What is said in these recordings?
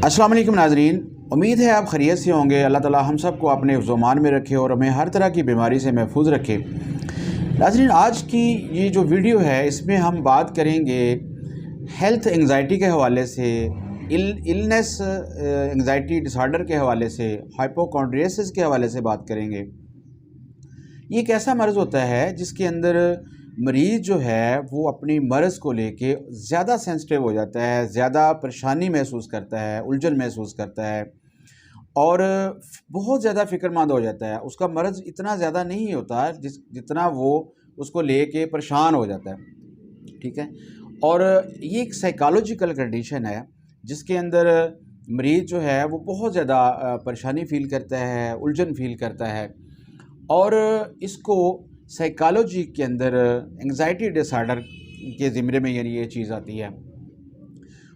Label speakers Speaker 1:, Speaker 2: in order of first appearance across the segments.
Speaker 1: अस्सलाम वालेकुम नाज़रीन, उम्मीद है आप खैरियत से होंगे। अल्लाह ताला हम सब को अपने ज़ुबान में रखे और हमें हर तरह की बीमारी से महफूज रखे। नाज़रीन, आज की ये जो वीडियो है इसमें हम बात करेंगे हेल्थ एंग्जाइटी के हवाले से, इलनेस एंग्जाइटी डिसऑर्डर के हवाले से, हाइपोकॉन्ड्रियासिस के हवाले से बात करेंगे। ये एक ऐसा मर्ज़ होता है जिसके अंदर मरीज़ जो है वो अपनी मर्ज़ को लेके ज़्यादा सेंसिटिव हो जाता है, ज़्यादा परेशानी महसूस करता है, उलझन महसूस करता है और बहुत ज़्यादा फ़िक्रमंद हो जाता है। उसका मर्ज़ इतना ज़्यादा नहीं होता जितना वो उसको लेके परेशान हो जाता है, ठीक है। और ये एक साइकोलॉजिकल कंडीशन है जिसके अंदर मरीज़ जो है वो बहुत ज़्यादा परेशानी फ़ील करता है, उलझन फ़ील करता है और इसको साइकोलॉजी के अंदर एंग्जाइटी डिसऑर्डर के ज़िम्मे में यानी ये चीज़ आती है।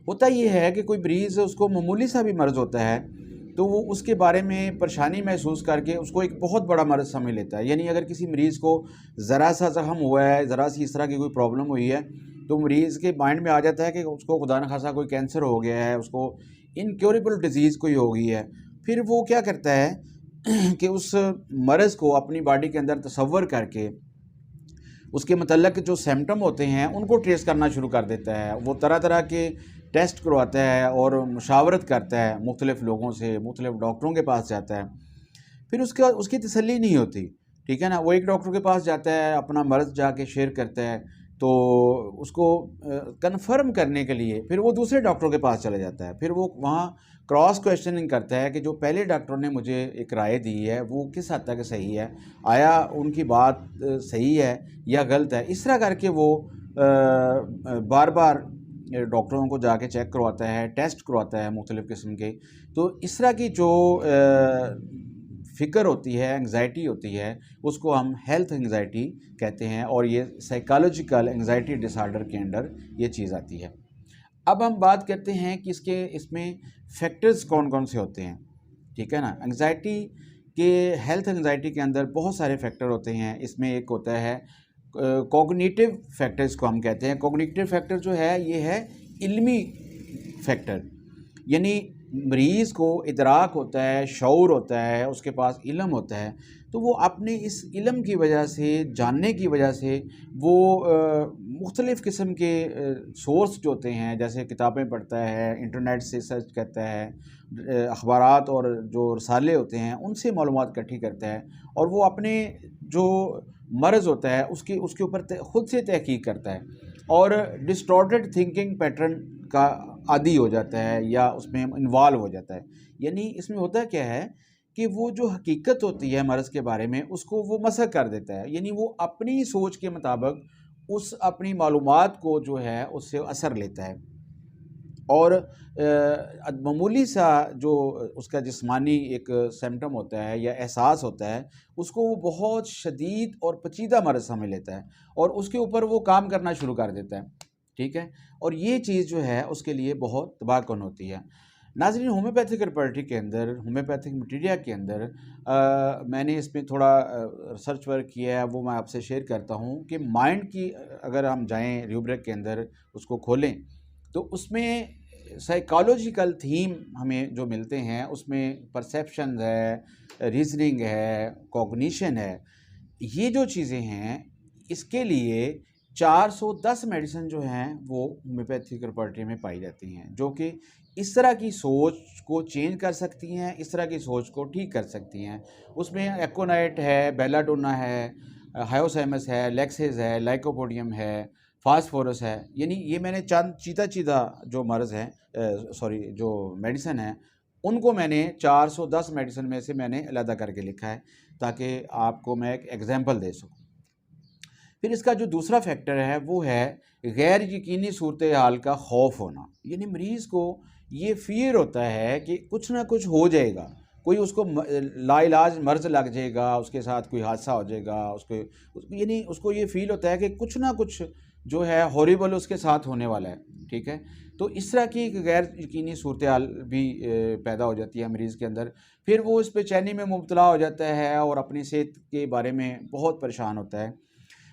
Speaker 1: होता ये है कि कोई मरीज़ उसको मामूली सा भी मर्ज़ होता है तो वो उसके बारे में परेशानी महसूस करके उसको एक बहुत बड़ा मर्ज़ समझ लेता है। यानी अगर किसी मरीज़ को ज़रा सा ज़ख्म हुआ है, ज़रा सी इस तरह की कोई प्रॉब्लम हुई है तो मरीज़ के माइंड में आ जाता है कि उसको खुदा न खासा कोई कैंसर हो गया है, उसको इनक्योरेबल डिज़ीज़ कोई हो गई है। फिर वो क्या करता है कि उस मर्ज़ को अपनी बॉडी के अंदर तसव्वुर करके उसके मतलब जो सिम्पटम होते हैं उनको ट्रेस करना शुरू कर देता है। वो तरह तरह के टेस्ट करवाता है और मुशावरत करता है मुख्तलिफ़ लोगों से, मुख्तलिफ़ डॉक्टरों के पास जाता है। फिर उसकी तसल्ली नहीं होती, ठीक है ना। वो एक डॉक्टर के पास जाता है, अपना मर्ज़ जाके शेयर करता है तो उसको कंफर्म करने के लिए फिर वो दूसरे डॉक्टर के पास चला जाता है। फिर वो वहाँ क्रॉस क्वेश्चनिंग करता है कि जो पहले डॉक्टर ने मुझे एक राय दी है वो किस हद तक सही है, आया उनकी बात सही है या गलत है। इस तरह करके वो बार बार डॉक्टरों को जाके चेक करवाता है, टेस्ट करवाता है मुख्तलिफ़ किस्म के। तो इस तरह की जो फ़िक्र होती है, एंग्जाइटी होती है, उसको हम हेल्थ एंग्जाइटी कहते हैं और ये साइकोलॉजिकल एंग्जाइटी डिसऑर्डर के अंडर ये चीज़ आती है। अब हम बात करते हैं कि इसमें फैक्टर्स कौन-कौन से होते हैं, ठीक है ना। एंग्जाइटी के हेल्थ एंग्जाइटी के अंदर बहुत सारे फैक्टर होते हैं। इसमें एक होता है कॉग्निटिव फैक्टर्स को हम कहते हैं। कॉग्निटिव फैक्टर जो है ये है इल्मी फैक्टर, यानी मरीज़ को इदराक होता है, शऊर होता है, उसके पास इल्म होता है, तो वो अपने इस इल्म की वजह से, जानने की वजह से वो मुख्तलिफ़ किस्म के सोर्स जो होते हैं, जैसे किताबें पढ़ता है, इंटरनेट से सर्च करता है, अखबारात और जो रसाले होते हैं उनसे मालूमात इकट्ठी करता है और वो अपने जो मर्ज़ होता है उसके उसके ऊपर ख़ुद से तहकीक करता है और डिस्टॉर्टेड थिंकिंग पैटर्न का आदी हो जाता है या उसमें इन्वॉल्व हो जाता है। यानी इसमें होता क्या है कि वो जो हकीकत होती है मर्ज़ के बारे में उसको वो मसख़ कर देता है। यानी वो अपनी सोच के मुताबिक उस अपनी मालूमात को जो है उससे असर लेता है और मामूली सा जो उसका जिस्मानी एक सिम्पटम होता है या एहसास होता है उसको वो बहुत शदीद और पेचीदा मर्ज़ समझ लेता है और उसके ऊपर वो काम करना शुरू कर देता है, ठीक है। और ये चीज़ जो है उसके लिए बहुत तबाहकुन होती है। नाज़रीन, होम्योपैथिक रेपर्टरी के अंदर, होम्योपैथिक मटीरिया के अंदर मैंने इसमें थोड़ा रिसर्च वर्क किया है, वो मैं आपसे शेयर करता हूँ कि माइंड की अगर हम जाएँ रूब्रिक के अंदर उसको खोलें तो उसमें साइकोलॉजिकल थीम हमें जो मिलते हैं उसमें परसेप्शन है, रीज़निंग है, कॉग्निशन है। ये जो चीज़ें हैं इसके लिए 410 मेडिसिन जो हैं वो होम्योपैथिक रेपर्टरी में पाई जाती हैं, जो कि इस तरह की सोच को चेंज कर सकती हैं, इस तरह की सोच को ठीक कर सकती हैं। उसमें एकोनाइट है, बेलाडोना है, हायोसैमस है, लेक्सेस है, लाइकोपोडियम है, फास्फोरस है। यानी ये मैंने चंद चीता जो मर्ज़ हैं, सॉरी जो मेडिसिन हैं उनको मैंने 410 मेडिसिन में से मैंने अलग करके लिखा है ताकि आपको मैं एक एग्जांपल दे सकूँ। फिर इसका जो दूसरा फैक्टर है वो है गैर यकीनी सूरत हाल का खौफ होना। यानी मरीज़ को ये फ़ियर होता है कि कुछ ना कुछ हो जाएगा, कोई उसको लाइलाज मर्ज़ लग जाएगा, उसके साथ कोई हादसा हो जाएगा, यानी उसको ये फ़ील होता है कि कुछ ना कुछ जो है हॉरिबल उसके साथ होने वाला है, ठीक है। तो इस तरह की एक गैर यकीनी सूरत हाल भी पैदा हो जाती है मरीज़ के अंदर। फिर वो इस बेचैनी में मुब्तला हो जाता है और अपनी सेहत के बारे में बहुत परेशान होता है।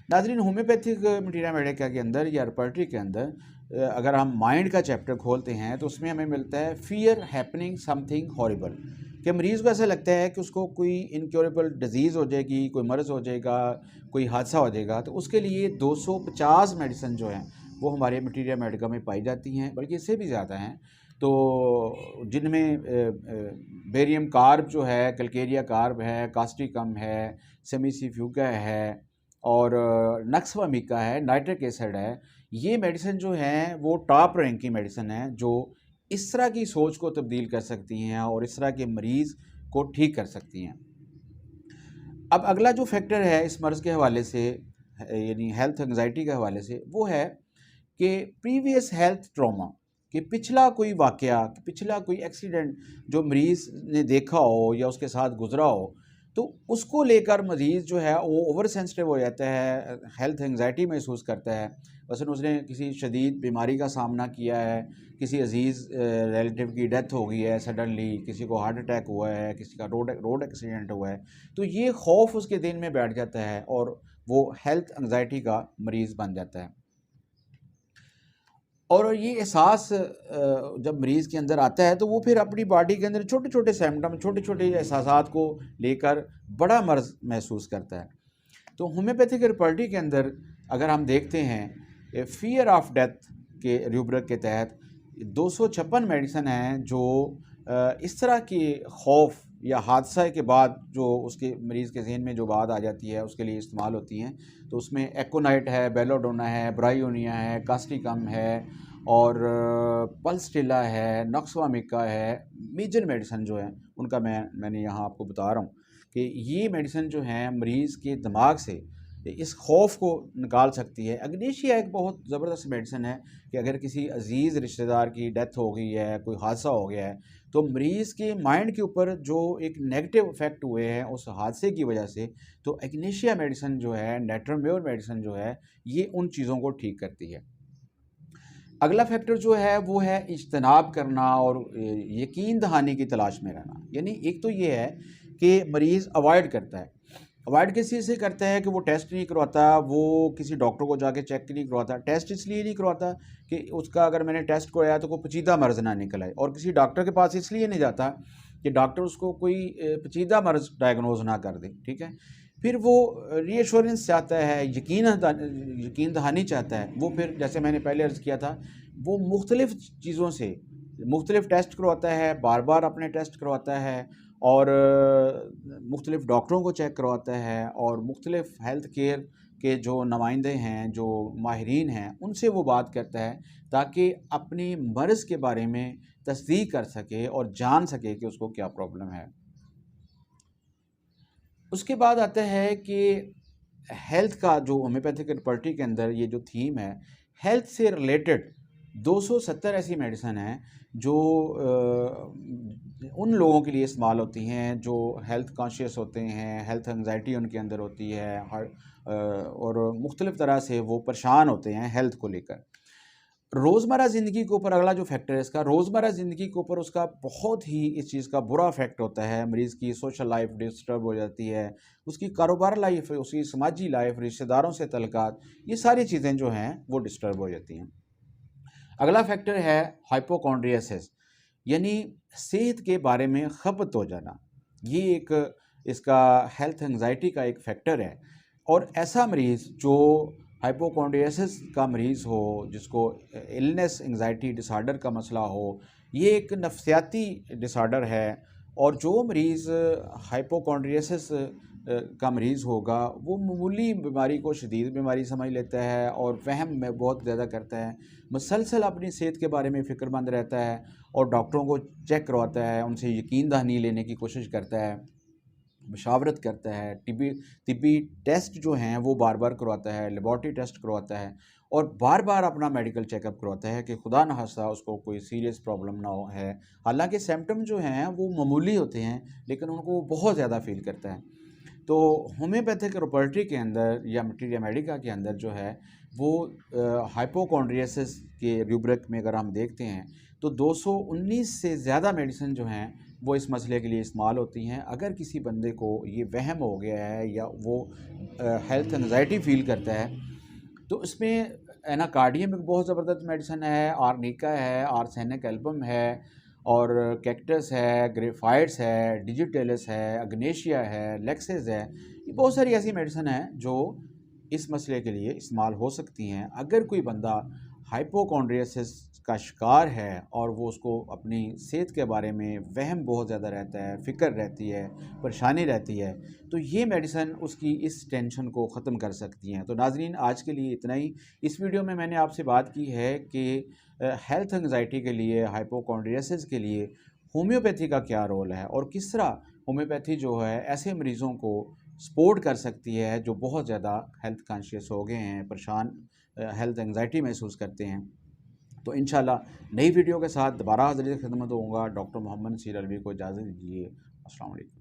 Speaker 1: नाज़रीन, होम्योपैथिक मटीरिया मेडिका के अंदर या रेपर्टरी के अंदर अगर हम माइंड का चैप्टर खोलते हैं तो उसमें हमें मिलता है फियर हैपनिंग समथिंग हॉरिबल, कि मरीज़ को ऐसा लगता है कि उसको कोई इनक्योरेबल डिजीज़ हो जाएगी, कोई मर्ज़ हो जाएगा, कोई हादसा हो जाएगा। तो उसके लिए 250 मेडिसिन जो हैं वो हमारे मटीरिया मेडिका में पाई जाती हैं, बल्कि इससे भी ज़्यादा हैं। तो जिनमें बेरियम कार्ब जो है, कैल्केरिया कार्ब है, कास्टिकम है, सेमीसिफ्यूगा है और नक्सवामिका है, नाइट्रिक एसिड है। ये मेडिसिन जो हैं वो टॉप रैंक की मेडिसिन है जो इस तरह की सोच को तब्दील कर सकती हैं और इस तरह के मरीज़ को ठीक कर सकती हैं। अब अगला जो फैक्टर है इस मर्ज़ के हवाले से, यानी हेल्थ एंग्जाइटी के हवाले से, वो है कि प्रीवियस हेल्थ ट्रॉमा, कि पिछला कोई वाक़या, पिछला कोई एक्सीडेंट जो मरीज़ ने देखा हो या उसके साथ गुज़रा हो, तो उसको लेकर मरीज़ जो है वो ओवर सेंसिटिव हो जाता है, हेल्थ एंग्जाइटी महसूस करता है। मसलन उसने किसी शदीद बीमारी का सामना किया है, किसी अजीज़ रिलेटिव की डेथ हो गई है सडनली, किसी को हार्ट अटैक हुआ है, किसी का रोड एक्सीडेंट हुआ है, तो ये खौफ उसके दिल में बैठ जाता है और वो हेल्थ एंग्जाइटी का मरीज़ बन जाता है। और ये एहसास जब मरीज़ के अंदर आता है तो वो फिर अपनी बॉडी के अंदर छोटे छोटे सिम्पटम, छोटे छोटे एहसासात को लेकर बड़ा मर्ज़ महसूस करता है। तो होम्योपैथिक रिपर्टी के अंदर अगर हम देखते हैं फियर ऑफ डेथ के रूब्रिक के तहत 256 मेडिसिन हैं जो इस तरह के खौफ या हादसा के बाद जो उसके मरीज़ के ज़हन में जो बात आ जाती है उसके लिए इस्तेमाल होती हैं। तो उसमें एकोनाइट है, बेलोडोना है, ब्रायोनिया है, कास्टिकम है और पल्सटिला है, नक्सवामिका है। मेजर मेडिसिन जो हैं उनका मैंने यहाँ आपको बता रहा हूँ कि ये मेडिसिन जो हैं मरीज़ के दिमाग से इस खौफ को निकाल सकती है। अग्नेशिया एक बहुत ज़बरदस्त मेडिसिन है कि अगर किसी अजीज़ रिश्तेदार की डेथ हो गई है, कोई हादसा हो गया है, तो मरीज़ के माइंड के ऊपर जो एक नेगेटिव इफ़ेक्ट हुए हैं उस हादसे की वजह से, तो एग्नेशिया मेडिसिन जो है, नेट्रोम्योर मेडिसिन जो है, ये उन चीज़ों को ठीक करती है। अगला फैक्टर जो है वो है इज्तनाब करना और यकीन दहानी की तलाश में रहना। यानी एक तो ये है कि मरीज़ अवॉइड करता है। अवॉइड किस चीज़ से करता है कि वो टेस्ट नहीं करवाता, वो किसी डॉक्टर को जाके चेक नहीं करवाता। टेस्ट इसलिए नहीं करवाता कि उसका अगर मैंने टेस्ट करवाया तो कोई पेचीदा मर्ज़ ना निकल आए, और किसी डॉक्टर के पास इसलिए नहीं जाता कि डॉक्टर उसको कोई पेचीदा मर्ज़ डायग्नोज ना कर दे। ठीक है, फिर वो रीएश्योरेंस चाहता है, यकीन दहानी चाहता है। वो फिर जैसे मैंने पहले अर्ज़ किया था, वो मुख्तलिफ़ चीज़ों से मुख्तलिफ़ टेस्ट करवाता है, बार बार अपने टेस्ट करवाता है और मुख्तलिफ़ डॉक्टरों को चेक करवाता है और मुख्तलिफ़ हेल्थ केयर के जो नुमाइंदे हैं, जो माहिरीन हैं, उनसे वो बात करता है ताकि अपनी मर्ज़ के बारे में तस्दीक कर सके और जान सके कि उसको क्या प्रॉब्लम है। उसके बाद आता है कि हेल्थ का जो होम्योपैथिक रिपर्टी के अंदर ये जो थीम है, हेल्थ से रिलेटेड 270 ऐसी मेडिसिन हैं जो उन लोगों के लिए इस्तेमाल होती हैं जो हेल्थ कॉन्शियस होते हैं, हेल्थ एंग्जाइटी उनके अंदर होती है, और मुख्तलिफ़ तरह से वो परेशान होते हैं हेल्थ को लेकर। रोज़मर्रा ज़िंदगी के ऊपर अगला जो फैक्टर है इसका, रोज़मर्रा ज़िंदगी के ऊपर उसका बहुत ही इस चीज़ का बुरा इफ़ेक्ट होता है। मरीज़ की सोशल लाइफ डिस्टर्ब हो जाती है, उसकी कारोबार लाइफ, उसकी समाजी लाइफ, रिश्तेदारों से तल्लुकात, ये सारी चीज़ें जो हैं वो डिस्टर्ब हो जाती हैं। अगला फैक्टर है हाइपोकॉन्ड्रियासिस, यानी सेहत के बारे में खपत हो जाना। ये एक इसका हेल्थ एंग्जाइटी का एक फैक्टर है। और ऐसा मरीज़ जो हाइपोकॉन्ड्रियासिस का मरीज़ हो, जिसको इलनेस एंग्जाइटी डिसऑर्डर का मसला हो, ये एक नफ्सियाती डिसऑर्डर है। और जो मरीज़ हाइपोकॉन्ड्रियासिस का मरीज़ होगा वो मामूली बीमारी को शदीद बीमारी समझ लेता है और वहम में बहुत ज़्यादा करता है, मुसलसल अपनी सेहत के बारे में फ़िक्रमंद रहता है और डॉक्टरों को चेक करवाता है, उनसे यकीन दहानी लेने की कोशिश करता है, मशावरत करता है, तिब्बी टेस्ट जो हैं वो बार बार करवाता है, लेबॉर्ट्री टेस्ट करवाता है और बार बार अपना मेडिकल चेकअप करवाता है कि खुदा न खास्ता उसको कोई सीरियस प्रॉब्लम ना हो है। हालांकि सिम्पटम जो हैं वो मामूली होते हैं लेकिन उनको वो बहुत ज़्यादा फील करता है। तो होम्योपैथिक रिपर्टी के अंदर या मटीरिया मेडिका के अंदर जो है वो हाइपोकॉन्ड्रियासिस के रूब्रिक में अगर हम देखते हैं तो 219 से ज़्यादा मेडिसिन जो हैं वो इस मसले के लिए इस्तेमाल होती हैं। अगर किसी बंदे को ये वहम हो गया है या वो हेल्थ एंग्जाइटी फ़ील करता है तो इसमें एनाकार्डियम एक बहुत ज़बरदस्त मेडिसिन है, आर्निका है, आर्सेनिक एल्बम है, और कैक्टस है, ग्रेफाइट्स है, डिजिटेलिस है, अग्नेशिया है, लेक्सेस है। ये बहुत सारी ऐसी मेडिसिन है जो इस मसले के लिए इस्तेमाल हो सकती हैं। अगर कोई बंदा हाइपोकॉन्ड्रियासिस का शिकार है और वो उसको अपनी सेहत के बारे में वहम बहुत ज़्यादा रहता है, फ़िक्र रहती है, परेशानी रहती है, तो ये मेडिसिन उसकी इस टेंशन को ख़त्म कर सकती हैं। तो नाज़रीन, आज के लिए इतना ही। इस वीडियो में मैंने आपसे बात की है कि हेल्थ एंग्जाइटी के लिए, हाइपोकॉन्ड्रियासिस के लिए होम्योपैथी का क्या रोल है और किस तरह होम्योपैथी जो है ऐसे मरीज़ों को सपोर्ट कर सकती है जो बहुत ज़्यादा हेल्थ कॉन्शियस हो गए हैं, परेशान, हेल्थ एंग्जाइटी महसूस करते हैं। तो इंशाल्लाह नई वीडियो के साथ दोबारा हाज़िर खिदमत होऊंगा। डॉक्टर मोहम्मद नसीर अलवी को इजाज़त दीजिए। अस्सलाम वालेकुम।